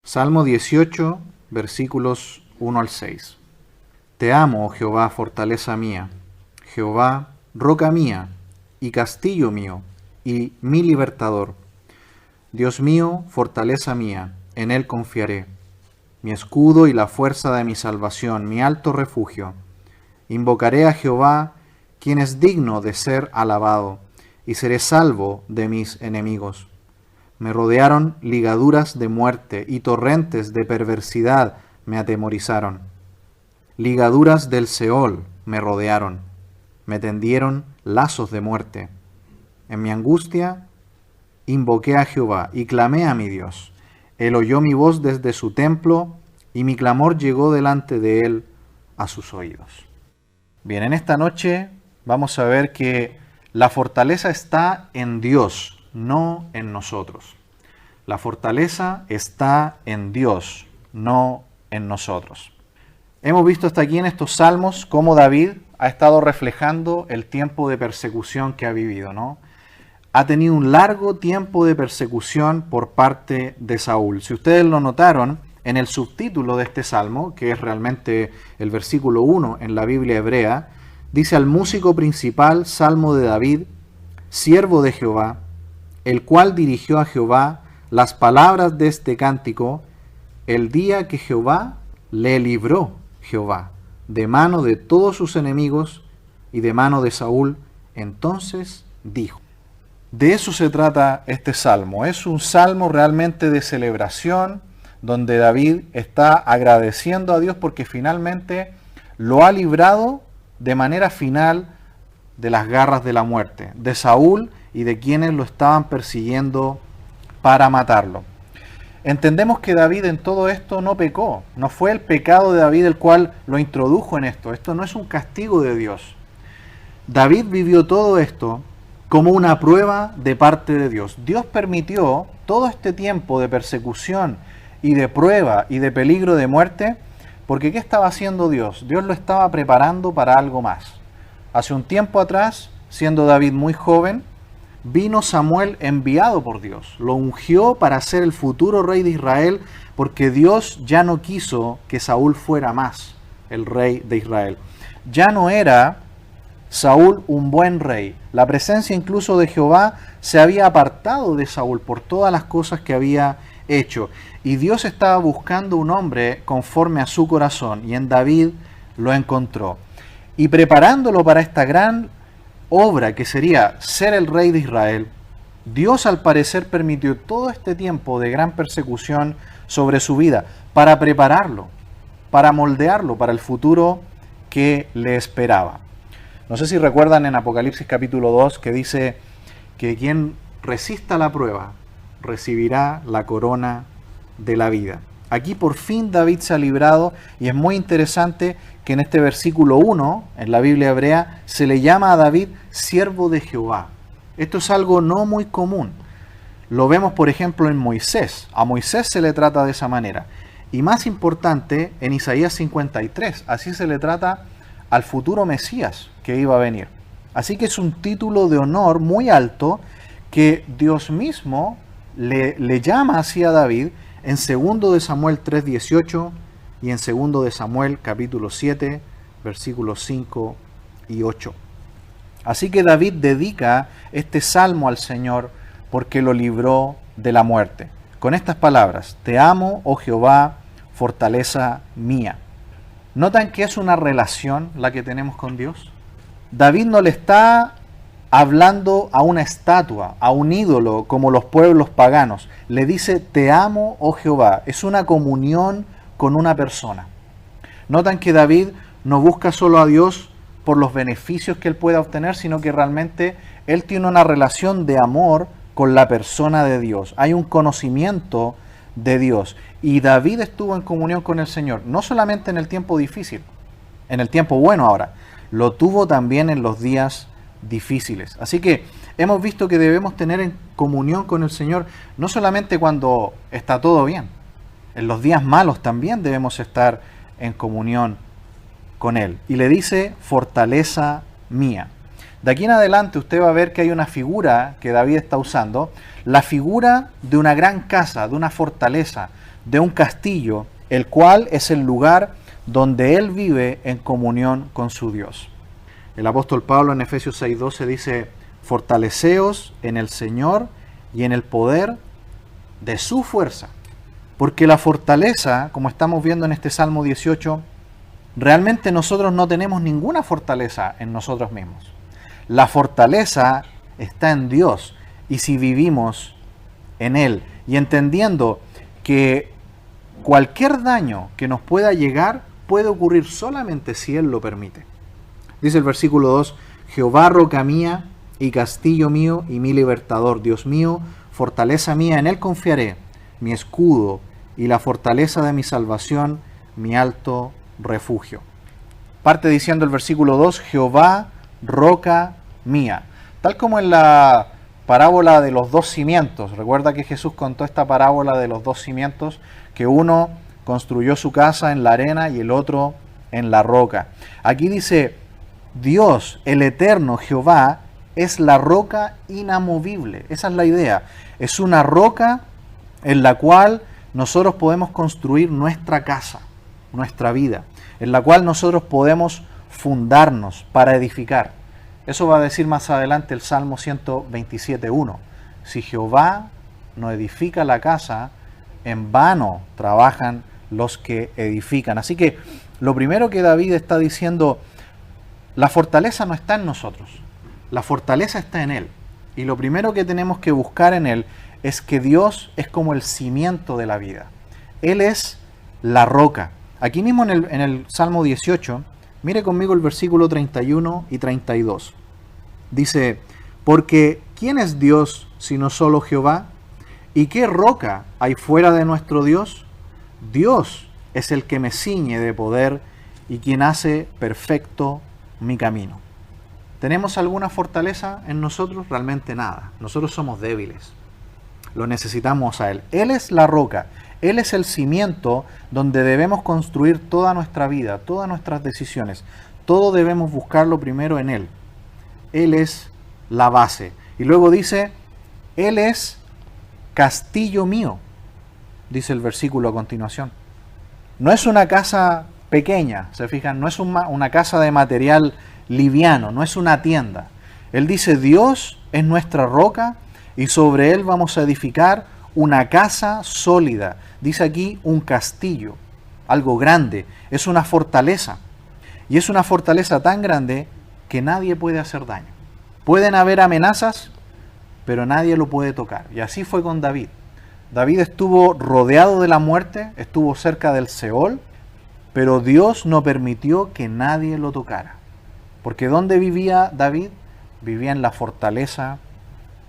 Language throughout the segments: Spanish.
Salmo 18, versículos 1 al 6. Te amo, oh Jehová, fortaleza mía, Jehová, roca mía, y castillo mío, y mi libertador. Dios mío, fortaleza mía, en él confiaré, mi escudo y la fuerza de mi salvación, mi alto refugio. Invocaré a Jehová, quien es digno de ser alabado, y seré salvo de mis enemigos. Me rodearon ligaduras de muerte y torrentes de perversidad me atemorizaron. Ligaduras del Seol me rodearon, me tendieron lazos de muerte. En mi angustia invoqué a Jehová y clamé a mi Dios. Él oyó mi voz desde su templo y mi clamor llegó delante de él a sus oídos. Bien, en esta noche vamos a ver que la fortaleza está en Dios, no en nosotros. La fortaleza está en Dios, no en nosotros. Hemos visto hasta aquí en estos salmos cómo David ha estado reflejando el tiempo de persecución que ha vivido, ¿no? Ha tenido un largo tiempo de persecución por parte de Saúl. Si ustedes lo notaron, en el subtítulo de este salmo, que es realmente el versículo 1 en la Biblia hebrea, dice: al músico principal, salmo de David, siervo de Jehová, el cual dirigió a Jehová las palabras de este cántico, el día que Jehová le libró, Jehová, de mano de todos sus enemigos y de mano de Saúl. Entonces dijo. De eso se trata este salmo. Es un salmo realmente de celebración, donde David está agradeciendo a Dios porque finalmente lo ha librado de manera final de las garras de la muerte, de Saúl y de quienes lo estaban persiguiendo para matarlo. Entendemos que David en todo esto no pecó, no fue el pecado de David el cual lo introdujo en esto. Esto no es un castigo de Dios. David vivió todo esto como una prueba de parte de Dios. Dios permitió todo este tiempo de persecución y de prueba y de peligro de muerte, porque ¿qué estaba haciendo Dios? Dios lo estaba preparando para algo más. Hace un tiempo atrás, siendo David muy joven, vino Samuel enviado por Dios. Lo ungió para ser el futuro rey de Israel, porque Dios ya no quiso que Saúl fuera más el rey de Israel. Ya no era Saúl un buen rey. La presencia incluso de Jehová se había apartado de Saúl por todas las cosas que había hecho. Y Dios estaba buscando un hombre conforme a su corazón, y en David lo encontró. Y preparándolo para esta gran obra que sería ser el rey de Israel, Dios al parecer permitió todo este tiempo de gran persecución sobre su vida para prepararlo, para moldearlo para el futuro que le esperaba. No sé si recuerdan en Apocalipsis capítulo 2 que dice que quien resista la prueba recibirá la corona de la vida. Aquí por fin David se ha librado, y es muy interesante que en este versículo 1, en la Biblia hebrea, se le llama a David siervo de Jehová. Esto es algo no muy común. Lo vemos, por ejemplo, en Moisés. A Moisés se le trata de esa manera. Y más importante, en Isaías 53, así se le trata al futuro Mesías que iba a venir. Así que es un título de honor muy alto que Dios mismo le llama así a David en 2 de Samuel 3:18 y en 2 de Samuel capítulo 7, versículos 5 y 8. Así que David dedica este salmo al Señor porque lo libró de la muerte. Con estas palabras: te amo, oh Jehová, fortaleza mía. ¿Notan que es una relación la que tenemos con Dios? David no le está hablando a una estatua, a un ídolo como los pueblos paganos. Le dice: te amo, oh Jehová. Es una comunión con una persona. Notan que David no busca solo a Dios por los beneficios que él pueda obtener, sino que realmente él tiene una relación de amor con la persona de Dios. Hay un conocimiento de Dios. Y David estuvo en comunión con el Señor, no solamente en el tiempo difícil, en el tiempo bueno ahora, lo tuvo también en los días difíciles. Así que hemos visto que debemos tener en comunión con el Señor no solamente cuando está todo bien, en los días malos también debemos estar en comunión con Él. Y le dice: fortaleza mía. De aquí en adelante usted va a ver que hay una figura que David está usando, la figura de una gran casa, de una fortaleza, de un castillo, el cual es el lugar donde él vive en comunión con su Dios. El apóstol Pablo en Efesios 6:12 dice: fortaleceos en el Señor y en el poder de su fuerza. Porque la fortaleza, como estamos viendo en este Salmo 18, realmente nosotros no tenemos ninguna fortaleza en nosotros mismos. La fortaleza está en Dios, y si vivimos en Él y entendiendo que cualquier daño que nos pueda llegar puede ocurrir solamente si Él lo permite. Dice el versículo 2: Jehová, roca mía y castillo mío y mi libertador, Dios mío, fortaleza mía, en Él confiaré, mi escudo y la fortaleza de mi salvación, mi alto refugio. Parte diciendo el versículo 2: Jehová, roca mía. Tal como en la parábola de los dos cimientos. Recuerda que Jesús contó esta parábola de los dos cimientos, que uno construyó su casa en la arena y el otro en la roca. Aquí dice: Dios, el eterno Jehová, es la roca inamovible. Esa es la idea. Es una roca en la cual nosotros podemos construir nuestra casa, nuestra vida, en la cual nosotros podemos fundarnos para edificar. Eso va a decir más adelante el Salmo 127:1. Si Jehová no edifica la casa, en vano trabajan los que edifican. Así que lo primero que David está diciendo: la fortaleza no está en nosotros, la fortaleza está en Él. Y lo primero que tenemos que buscar en Él es que Dios es como el cimiento de la vida. Él es la roca. Aquí mismo en el Salmo 18, mire conmigo el versículo 31 y 32. Dice: porque ¿quién es Dios sino solo Jehová? ¿Y qué roca hay fuera de nuestro Dios? Dios es el que me ciñe de poder y quien hace perfecto mi camino. ¿Tenemos alguna fortaleza en nosotros? Realmente nada. Nosotros somos débiles. Lo necesitamos a Él. Él es la roca. Él es el cimiento donde debemos construir toda nuestra vida, todas nuestras decisiones. Todo debemos buscarlo primero en Él. Él es la base. Y luego dice: Él es castillo mío, dice el versículo a continuación. No es una casa pequeña, se fijan, no es una casa de material liviano, no es una tienda. Él dice: Dios es nuestra roca y sobre Él vamos a edificar una casa sólida. Dice aquí un castillo, algo grande, es una fortaleza. Y es una fortaleza tan grande que nadie puede hacer daño. Pueden haber amenazas, pero nadie lo puede tocar. Y así fue con David. David estuvo rodeado de la muerte, estuvo cerca del Seol, pero Dios no permitió que nadie lo tocara. Porque ¿dónde vivía David? Vivía en la fortaleza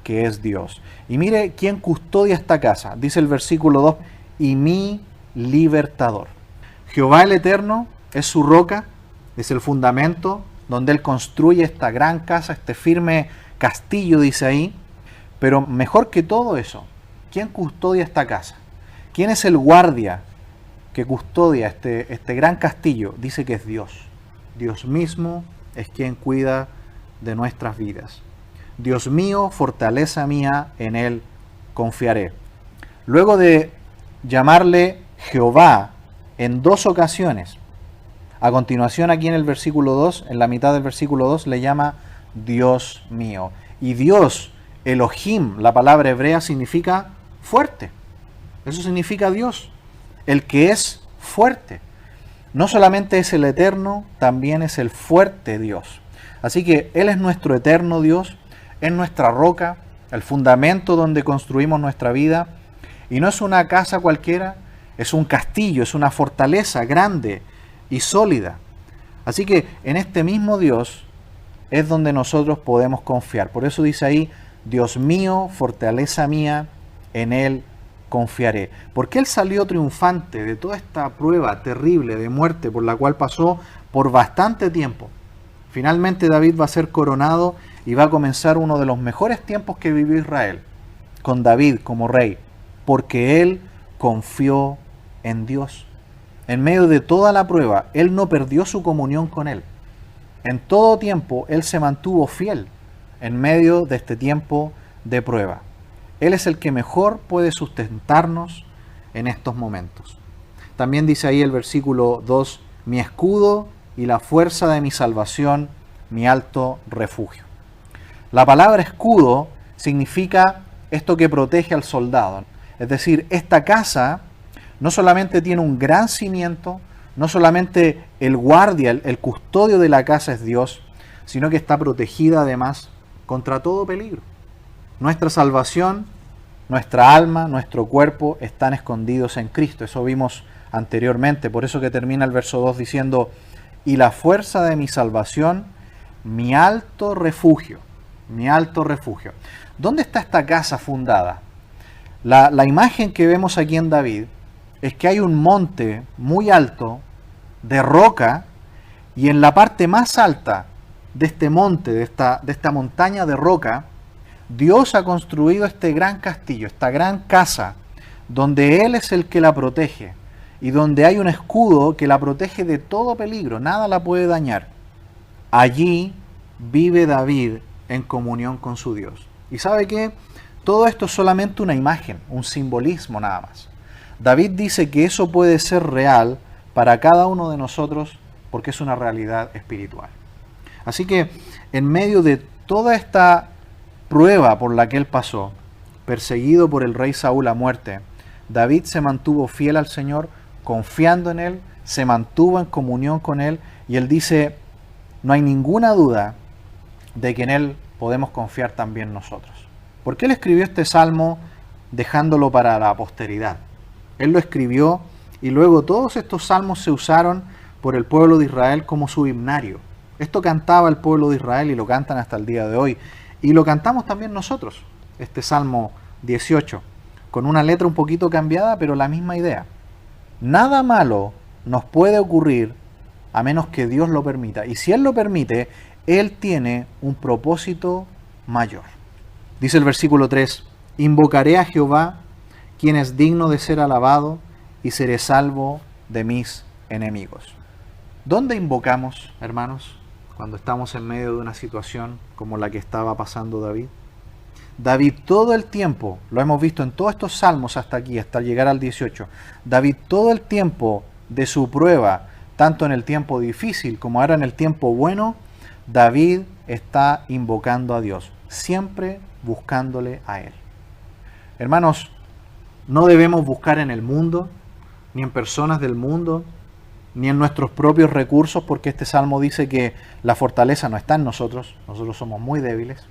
que es Dios. Y mire quién custodia esta casa. Dice el versículo 2: y mi libertador. Jehová el Eterno es su roca, es el fundamento donde Él construye esta gran casa, este firme castillo, dice ahí. Pero mejor que todo eso, ¿quién custodia esta casa? ¿Quién es el guardia que custodia este gran castillo? Dice que es Dios. Dios mismo es quien cuida de nuestras vidas. Dios mío, fortaleza mía, en Él confiaré. Luego de llamarle Jehová en dos ocasiones, a continuación aquí en el versículo 2, en la mitad del versículo 2, le llama Dios mío. Y Dios, Elohim, la palabra hebrea significa fuerte. Eso significa Dios, el que es fuerte. No solamente es el eterno, también es el fuerte Dios. Así que Él es nuestro eterno Dios, es nuestra roca, el fundamento donde construimos nuestra vida. Y no es una casa cualquiera, es un castillo, es una fortaleza grande y sólida. Así que en este mismo Dios es donde nosotros podemos confiar. Por eso dice ahí: Dios mío, fortaleza mía, en Él confiaré. Porque Él salió triunfante de toda esta prueba terrible de muerte por la cual pasó por bastante tiempo. Finalmente David va a ser coronado y va a comenzar uno de los mejores tiempos que vivió Israel, con David como rey, porque él confió en Dios. En medio de toda la prueba, él no perdió su comunión con Él. En todo tiempo, él se mantuvo fiel en medio de este tiempo de prueba. Él es el que mejor puede sustentarnos, en estos momentos. También dice ahí el versículo 2, mi escudo y la fuerza de mi salvación, mi alto refugio. La palabra escudo significa esto que protege al soldado. Es decir, esta casa no solamente tiene un gran cimiento, no solamente el guardia, el custodio de la casa es Dios, sino que está protegida además contra todo peligro. Nuestra salvación, nuestra alma, nuestro cuerpo están escondidos en Cristo. Eso vimos anteriormente. Por eso que termina el verso 2 diciendo, y la fuerza de mi salvación, mi alto refugio. Mi alto refugio. ¿Dónde está esta casa fundada? La imagen que vemos aquí en David es que hay un monte muy alto de roca y en la parte más alta de este monte, de esta montaña de roca, Dios ha construido este gran castillo, esta gran casa, donde Él es el que la protege y donde hay un escudo que la protege de todo peligro, nada la puede dañar. Allí vive David en comunión con su Dios. ¿Y sabe qué? Todo esto es solamente una imagen, un simbolismo nada más. David dice que eso puede ser real para cada uno de nosotros porque es una realidad espiritual. Así que en medio de toda esta prueba por la que él pasó, perseguido por el rey Saúl a muerte, David se mantuvo fiel al Señor, confiando en Él, se mantuvo en comunión con Él, y él dice, no hay ninguna duda de que en Él podemos confiar también nosotros. ¿Por qué él escribió este salmo dejándolo para la posteridad? Él lo escribió y luego todos estos salmos se usaron por el pueblo de Israel como su himnario. Esto cantaba el pueblo de Israel y lo cantan hasta el día de hoy. Y lo cantamos también nosotros, este Salmo 18, con una letra un poquito cambiada, pero la misma idea. Nada malo nos puede ocurrir a menos que Dios lo permita. Y si Él lo permite, Él tiene un propósito mayor. Dice el versículo 3, invocaré a Jehová, quien es digno de ser alabado, y seré salvo de mis enemigos. ¿Dónde invocamos, hermanos, cuando estamos en medio de una situación como la que estaba pasando David? David todo el tiempo, lo hemos visto en todos estos salmos hasta aquí, hasta llegar al 18, David todo el tiempo de su prueba, tanto en el tiempo difícil como ahora en el tiempo bueno, David está invocando a Dios, siempre buscándole a Él. Hermanos, no debemos buscar en el mundo, ni en personas del mundo, ni en nuestros propios recursos, porque este salmo dice que la fortaleza no está en nosotros, nosotros somos muy débiles.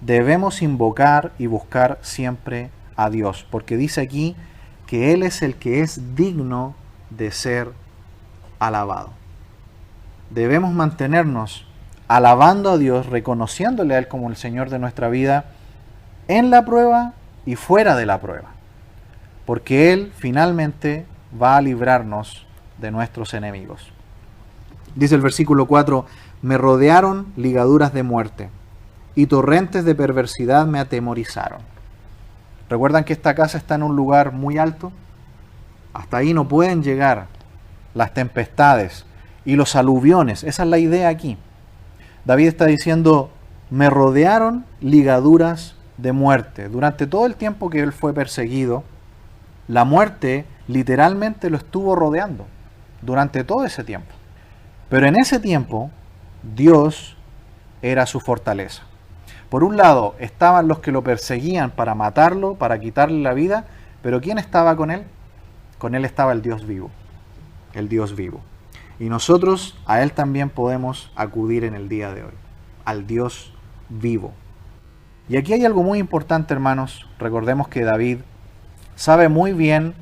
Debemos invocar y buscar siempre a Dios, porque dice aquí que Él es el que es digno de ser alabado. Debemos mantenernos alabando a Dios, reconociéndole a Él como el Señor de nuestra vida, en la prueba y fuera de la prueba, porque Él finalmente va a librarnos de nuestros enemigos. Dice el versículo 4, me rodearon ligaduras de muerte, y torrentes de perversidad me atemorizaron. ¿Recuerdan que esta casa está en un lugar muy alto? Hasta ahí no pueden llegar las tempestades y los aluviones. Esa es la idea aquí. David está diciendo, me rodearon ligaduras de muerte. Durante todo el tiempo que él fue perseguido, la muerte literalmente lo estuvo rodeando. Durante todo ese tiempo. Pero en ese tiempo, Dios era su fortaleza. Por un lado, estaban los que lo perseguían para matarlo, para quitarle la vida, pero ¿quién estaba con él? Con él estaba el Dios vivo. El Dios vivo. Y nosotros a Él también podemos acudir en el día de hoy, al Dios vivo. Y aquí hay algo muy importante, hermanos. Recordemos que David sabe muy bien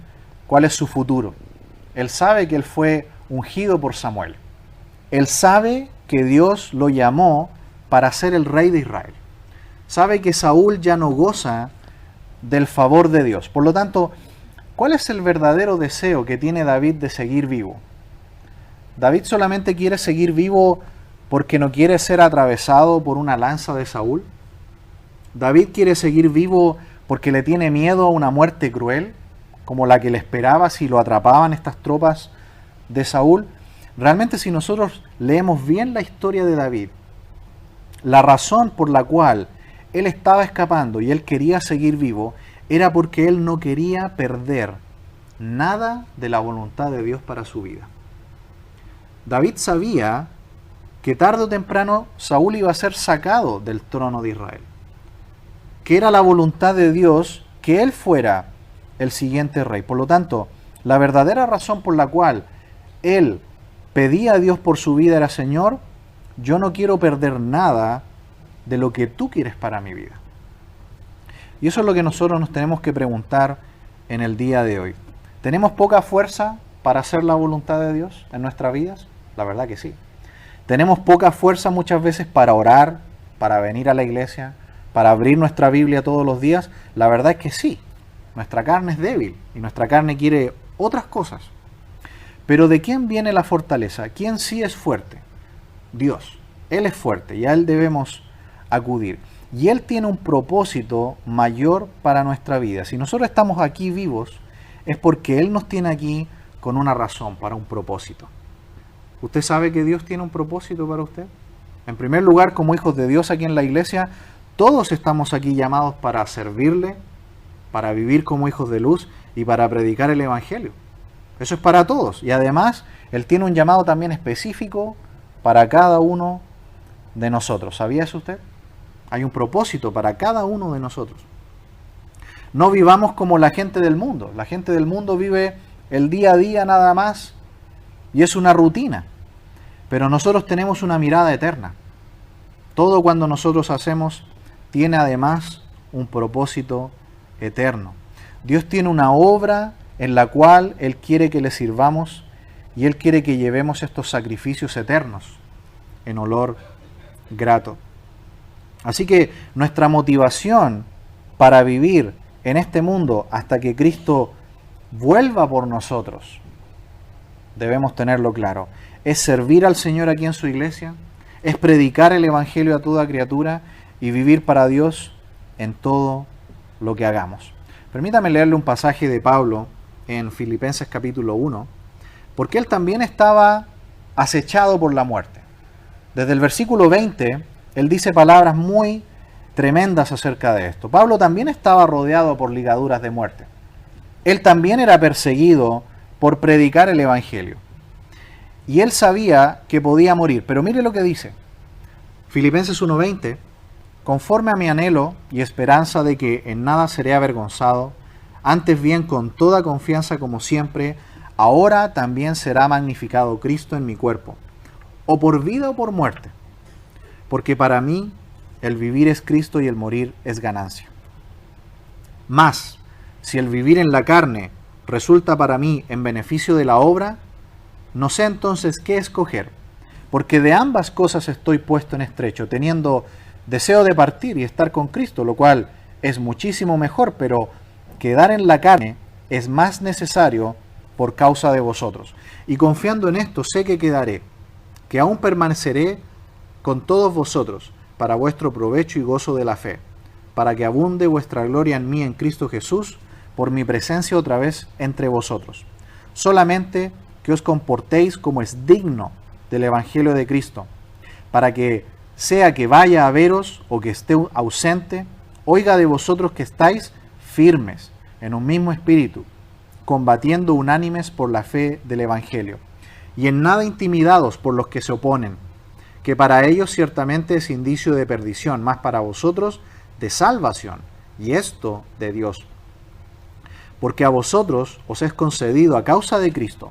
cuál es su futuro. Él sabe que él fue ungido por Samuel. Él sabe que Dios lo llamó para ser el rey de Israel. Sabe que Saúl ya no goza del favor de Dios. Por lo tanto, ¿cuál es el verdadero deseo que tiene David de seguir vivo? ¿David solamente quiere seguir vivo porque no quiere ser atravesado por una lanza de Saúl? ¿David quiere seguir vivo porque le tiene miedo a una muerte cruel, como la que le esperaba si lo atrapaban estas tropas de Saúl? Realmente, si nosotros leemos bien la historia de David, la razón por la cual él estaba escapando y él quería seguir vivo era porque él no quería perder nada de la voluntad de Dios para su vida. David sabía que tarde o temprano Saúl iba a ser sacado del trono de Israel, que era la voluntad de Dios que él fuera el siguiente rey. Por lo tanto, la verdadera razón por la cual él pedía a Dios por su vida era: Señor, yo no quiero perder nada de lo que tú quieres para mi vida. Y eso es lo que nosotros nos tenemos que preguntar en el día de hoy. ¿Tenemos poca fuerza para hacer la voluntad de Dios en nuestras vidas? La verdad que sí. ¿Tenemos poca fuerza muchas veces para orar, para venir a la iglesia, para abrir nuestra Biblia todos los días? La verdad es que sí. Nuestra carne es débil y nuestra carne quiere otras cosas. Pero ¿de quién viene la fortaleza? ¿Quién sí es fuerte? Dios. Él es fuerte y a Él debemos acudir. Y Él tiene un propósito mayor para nuestra vida. Si nosotros estamos aquí vivos, es porque Él nos tiene aquí con una razón, para un propósito. ¿Usted sabe que Dios tiene un propósito para usted? En primer lugar, como hijos de Dios aquí en la iglesia, todos estamos aquí llamados para servirle, para vivir como hijos de luz y para predicar el Evangelio. Eso es para todos. Y además, Él tiene un llamado también específico para cada uno de nosotros. ¿Sabía eso usted? Hay un propósito para cada uno de nosotros. No vivamos como la gente del mundo. La gente del mundo vive el día a día nada más y es una rutina. Pero nosotros tenemos una mirada eterna. Todo cuando nosotros hacemos tiene además un propósito eterno. Dios tiene una obra en la cual Él quiere que le sirvamos y Él quiere que llevemos estos sacrificios eternos en olor grato. Así que nuestra motivación para vivir en este mundo hasta que Cristo vuelva por nosotros, debemos tenerlo claro, es servir al Señor aquí en su iglesia, es predicar el Evangelio a toda criatura y vivir para Dios en todo lo que hagamos. Permítame leerle un pasaje de Pablo en Filipenses capítulo 1, porque él también estaba acechado por la muerte. Desde el versículo 20, él dice palabras muy tremendas acerca de esto. Pablo también estaba rodeado por ligaduras de muerte. Él también era perseguido por predicar el Evangelio. Y él sabía que podía morir. Pero mire lo que dice. Filipenses 1:20. Conforme a mi anhelo y esperanza de que en nada seré avergonzado, antes bien con toda confianza como siempre, ahora también será magnificado Cristo en mi cuerpo, o por vida o por muerte. Porque para mí el vivir es Cristo y el morir es ganancia. Mas, si el vivir en la carne resulta para mí en beneficio de la obra, no sé entonces qué escoger, porque de ambas cosas estoy puesto en estrecho, teniendo deseo de partir y estar con Cristo, lo cual es muchísimo mejor, pero quedar en la carne es más necesario por causa de vosotros. Y confiando en esto, sé que quedaré, que aún permaneceré con todos vosotros, para vuestro provecho y gozo de la fe, para que abunde vuestra gloria en mí en Cristo Jesús, por mi presencia otra vez entre vosotros. Solamente que os comportéis como es digno del Evangelio de Cristo, para que, sea que vaya a veros o que esté ausente, oiga de vosotros que estáis firmes en un mismo espíritu, combatiendo unánimes por la fe del Evangelio, y en nada intimidados por los que se oponen, que para ellos ciertamente es indicio de perdición, mas para vosotros de salvación, y esto de Dios. Porque a vosotros os es concedido a causa de Cristo,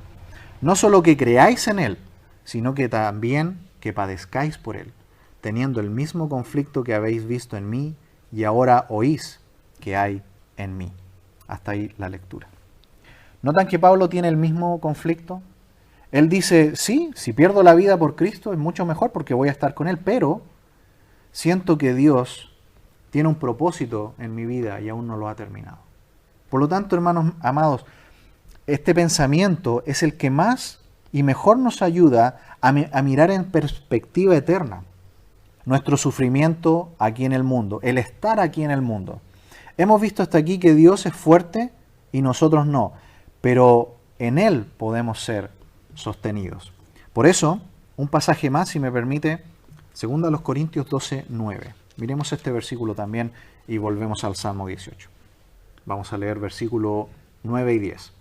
no solo que creáis en Él, sino que también que padezcáis por Él, teniendo el mismo conflicto que habéis visto en mí y ahora oís que hay en mí. Hasta ahí la lectura. ¿Notan que Pablo tiene el mismo conflicto? Él dice, sí, si pierdo la vida por Cristo es mucho mejor porque voy a estar con Él, pero siento que Dios tiene un propósito en mi vida y aún no lo ha terminado. Por lo tanto, hermanos amados, este pensamiento es el que más y mejor nos ayuda a mirar en perspectiva eterna nuestro sufrimiento aquí en el mundo, el estar aquí en el mundo. Hemos visto hasta aquí que Dios es fuerte y nosotros no, pero en Él podemos ser sostenidos. Por eso, un pasaje más, si me permite, 2 Corintios 12:9. Miremos este versículo también y volvemos al Salmo 18. Vamos a leer versículo 9 y 10.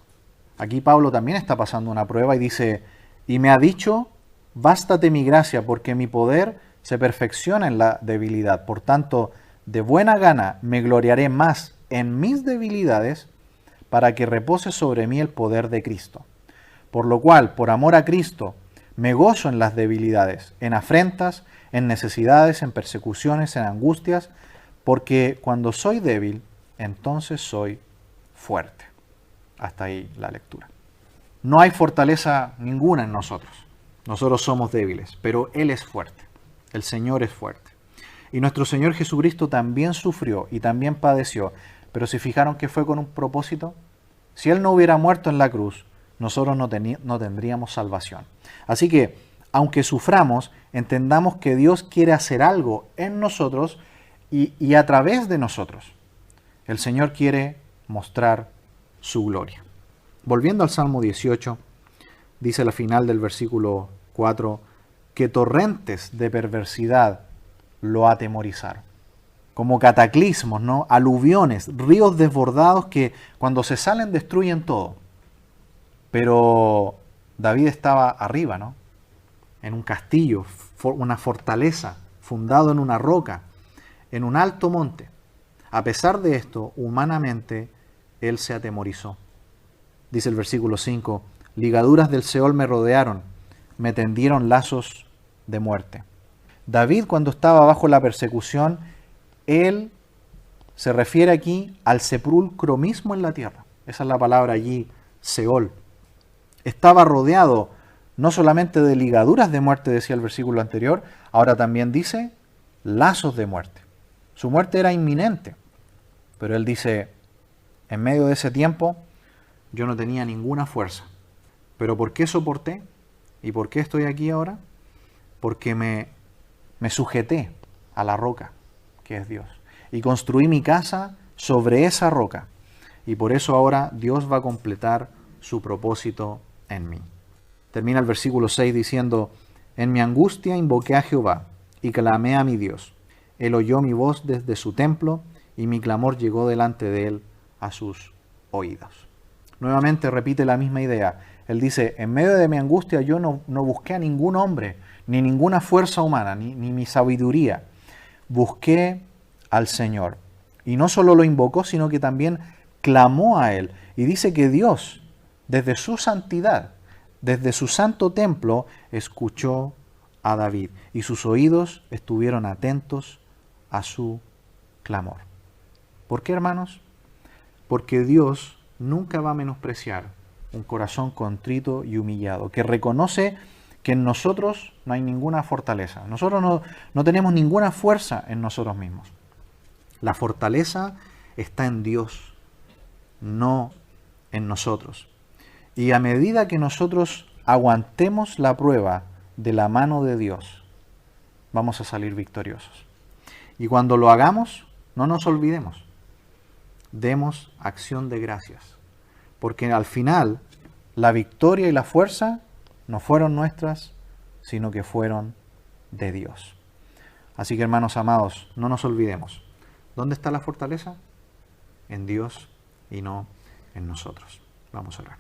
Aquí Pablo también está pasando una prueba y dice, y me ha dicho, bástate mi gracia, porque mi poder se perfecciona en la debilidad. Por tanto, de buena gana me gloriaré más en mis debilidades, para que repose sobre mí el poder de Cristo. Por lo cual, por amor a Cristo, me gozo en las debilidades, en afrentas, en necesidades, en persecuciones, en angustias, porque cuando soy débil, entonces soy fuerte. Hasta ahí la lectura. No hay fortaleza ninguna en nosotros. Nosotros somos débiles, pero Él es fuerte. El Señor es fuerte. Y nuestro Señor Jesucristo también sufrió y también padeció. Pero ¿se fijaron que fue con un propósito? Si Él no hubiera muerto en la cruz, nosotros no tendríamos salvación. Así que, aunque suframos, entendamos que Dios quiere hacer algo en nosotros y a través de nosotros. El Señor quiere mostrar su gloria. Volviendo al Salmo 18, dice al final del versículo 4, que torrentes de perversidad lo atemorizaron. Como cataclismos, ¿no? Aluviones, ríos desbordados que cuando se salen destruyen todo. Pero David estaba arriba, ¿no? En un castillo, una fortaleza, fundado en una roca, en un alto monte. A pesar de esto, humanamente, él se atemorizó. Dice el versículo 5, ligaduras del Seol me rodearon, me tendieron lazos de muerte. David, cuando estaba bajo la persecución, él se refiere aquí al sepulcro mismo en la tierra. Esa es la palabra allí, Seol. Estaba rodeado no solamente de ligaduras de muerte, decía el versículo anterior, ahora también dice lazos de muerte. Su muerte era inminente, pero él dice, en medio de ese tiempo, yo no tenía ninguna fuerza. ¿Pero por qué soporté? ¿Y por qué estoy aquí ahora? Porque me sujeté a la roca, que es Dios. Y construí mi casa sobre esa roca. Y por eso ahora Dios va a completar su propósito en mí. Termina el versículo 6 diciendo, en mi angustia invoqué a Jehová y clamé a mi Dios. Él oyó mi voz desde su templo y mi clamor llegó delante de él a sus oídos. Nuevamente repite la misma idea. Él dice, en medio de mi angustia yo no busqué a ningún hombre, ni ninguna fuerza humana, ni mi sabiduría. Busqué al Señor. Y no solo lo invocó, sino que también clamó a Él. Y dice que Dios, desde su santidad, desde su santo templo, escuchó a David. Y sus oídos estuvieron atentos a su clamor. ¿Por qué, hermanos? Porque Dios nunca va a menospreciar un corazón contrito y humillado, que reconoce que en nosotros no hay ninguna fortaleza. Nosotros no tenemos ninguna fuerza en nosotros mismos. La fortaleza está en Dios, no en nosotros. Y a medida que nosotros aguantemos la prueba de la mano de Dios, vamos a salir victoriosos. Y cuando lo hagamos, no nos olvidemos. Demos acción de gracias. Porque al final, la victoria y la fuerza no fueron nuestras, sino que fueron de Dios. Así que, hermanos amados, no nos olvidemos. ¿Dónde está la fortaleza? En Dios y no en nosotros. Vamos a orar.